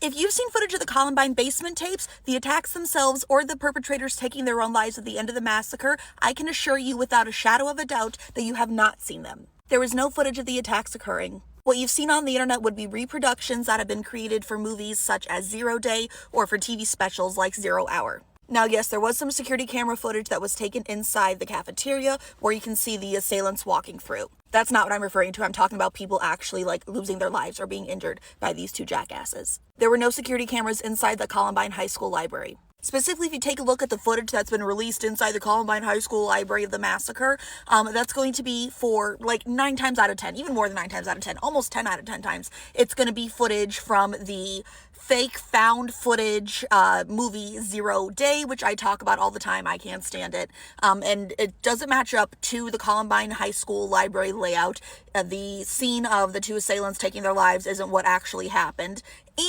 If you've seen footage of the Columbine basement tapes, the attacks themselves, or the perpetrators taking their own lives at the end of the massacre, I can assure you without a shadow of a doubt that you have not seen them. There is no footage of the attacks occurring. What you've seen on the internet would be reproductions that have been created for movies such as 0 Day or for TV specials like 0 Hour. Now, yes, there was some security camera footage that was taken inside the cafeteria where you can see the assailants walking through. That's not what I'm referring to. I'm talking about people actually losing their lives or being injured by these two jackasses. There were no security cameras inside the Columbine High School library. Specifically, if you take a look at the footage that's been released inside the Columbine High School library of the massacre, that's going to be for 9 times out of 10, even more than 9 times out of 10, almost 10 out of 10 times, it's going to be footage from the fake found footage movie 0 Day, which I talk about all the time. I can't stand it. And it doesn't match up to the Columbine High School library layout. The scene of the two assailants taking their lives isn't what actually happened.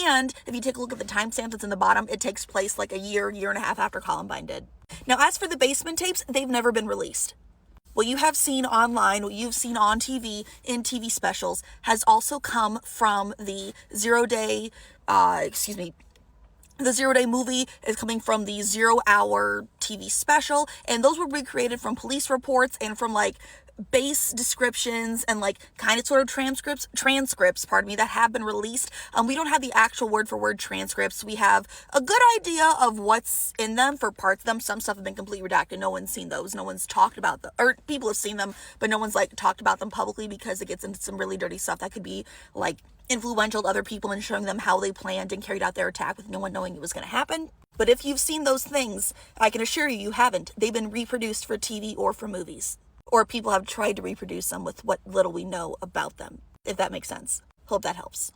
And if you take a look at the timestamp that's in the bottom, it takes place like a year and a half after Columbine did. Now, as for the basement tapes, they've never been released. What you have seen online, what you've seen on TV, in TV specials, has also come from the 0 Day, the 0 Day movie is coming from the 0 Hour TV special, and those were recreated from police reports and from base descriptions and kind of sort of transcripts, that have been released. We don't have the actual word for word transcripts. We have a good idea of what's in them for parts of them. Some stuff have been completely redacted. No one's seen those. No one's talked about them, or people have seen them, but no one's talked about them publicly because it gets into some really dirty stuff that could be influential to other people and showing them how they planned and carried out their attack with no one knowing it was going to happen. But if you've seen those things, I can assure you haven't. They've been reproduced for TV or for movies. Or people have tried to reproduce them with what little we know about them, if that makes sense. Hope that helps.